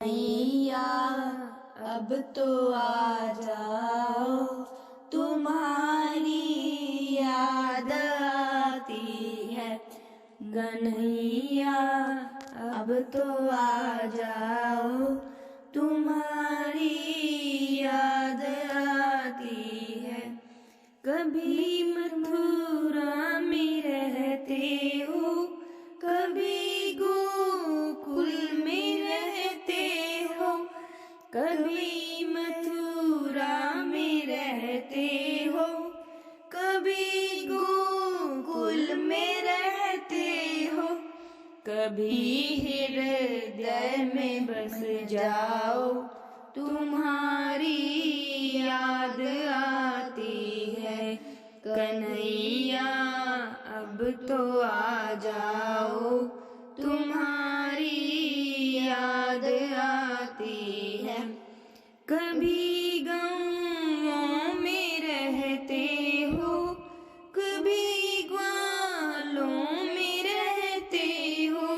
मैया अब तो आ जाओ, तुम्हारी याद आती है। कन्हैया अब तो आ जाओ, तुम्हारी याद आती है। कभी मथुरा में रहते हो, कभी गोकुल में रहते हो, कभी मथुरा में रहते हो, कभी गोकुल में रहते हो। कभी हृदय में बस जाओ, तुम्हारी याद आती है। कन्हैया अब तो आ जाओ, तुम्हारी याद आती है। कभी गाँवों में रहते हो, कभी ग्वालों में रहते हो,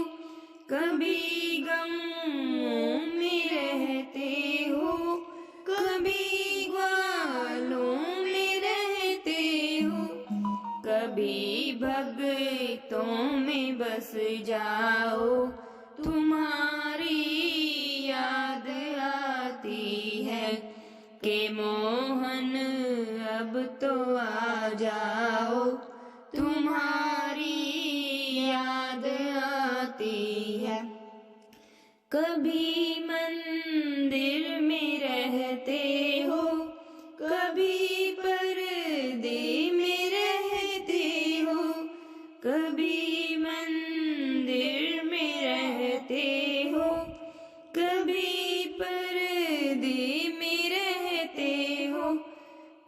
कभी गाँवों में रहते हो, कभी ग्वालों में रहते हो। कभी भक्तों में बस जाओ, तुम्हारी याद आती है। के मोहन अब तो आ जाओ, तुम्हारी याद आती है। कभी मंदिर में रहते हो, कभी पर्दे में रहते हो, कभी मंदिर में रहते हो, कभी पर्दे में रहते हो।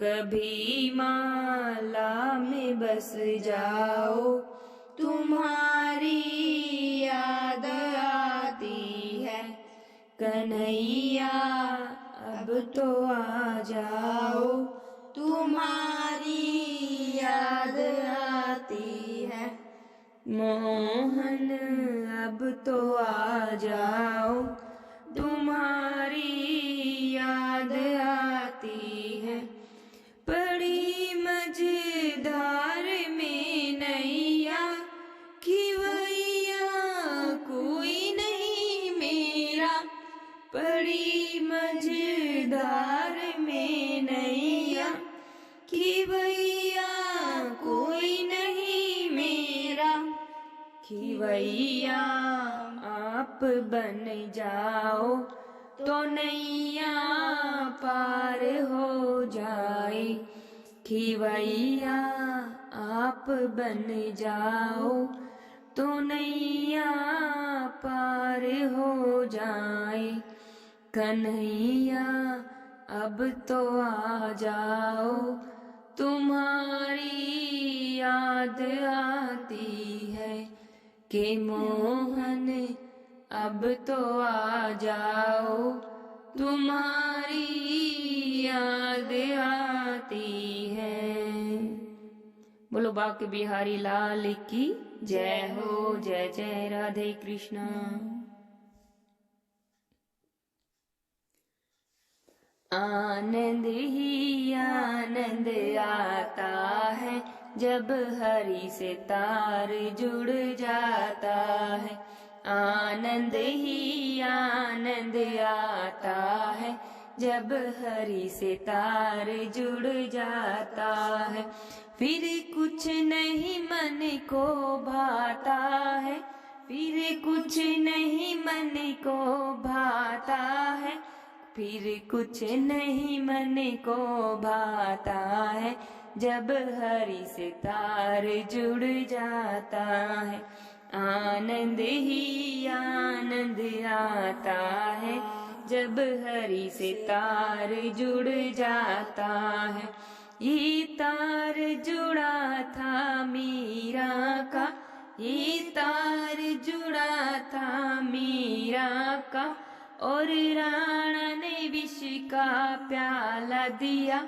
कभी माला में बस जाओ, तुम्हारी याद आती है। कन्हैया अब तो आ जाओ, तुम्हारी याद आती है। मोहन अब तो आ जाओ, तुम्हारी याद आती है। बड़ी मझधार में नैया, खिवैया कोई नहीं मेरा। बड़ी मझधार में नैया, खिवैया कोई नहीं मेरा। खिवैया आप बन जाओ, तो नैया पार हो जाए। खिवैया आप बन जाओ, तो नैया पार हो जाए। कन्हैया अब तो आ जाओ, तुम्हारी याद आती है। के मोहन अब तो आ जाओ, तुम्हारी याद आती है। बोलो बांके बिहारी लाल की जय हो। जय जय राधे कृष्णा। आनंद ही आनंद आता है, जब हरि से तार जुड़ जाता है। आनंद ही आनंद आता है, जब हरि से तार जुड़ जाता है। फिर कुछ नहीं मन को भाता है, फिर कुछ नहीं मन को भाता है, फिर कुछ नहीं मन को भाता है, जब हरि से तार जुड़ जाता है। आनंद ही आनंद आता है, जब हरि से तार जुड़ जाता है। ये तार जुड़ा था मीरा का, ये तार जुड़ा था मीरा का, और राणा ने विष का प्याला दिया,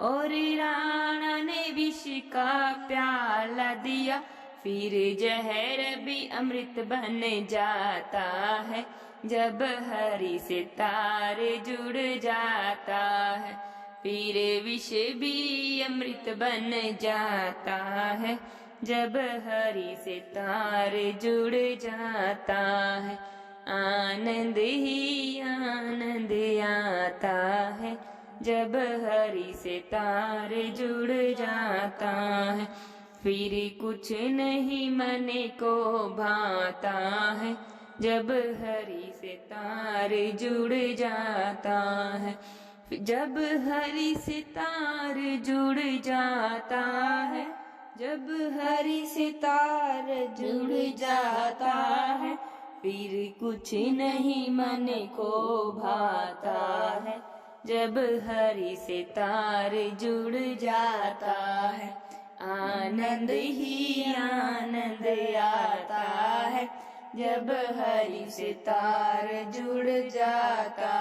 और राणा ने विष का प्याला दिया। फिर जहर भी अमृत बन जाता है, जब हरि से तार जुड़ जाता है। फिर विष भी अमृत बन जाता है, जब हरि से तार जुड़ जाता है। आनंद ही आनंद आता है, जब हरि से तार जुड़ जाता है। फिर कुछ नहीं मन को भाता है, जब हरि से तार जुड़ जाता है। जब हरि से तार जुड़ जाता है, जब हरि से तार जुड़ जाता है। फिर कुछ नहीं मन को भाता है, जब हरि से तार जुड़ जाता है। आनंद ही आनंद आता है, जब हरि से तार जुड़ जाता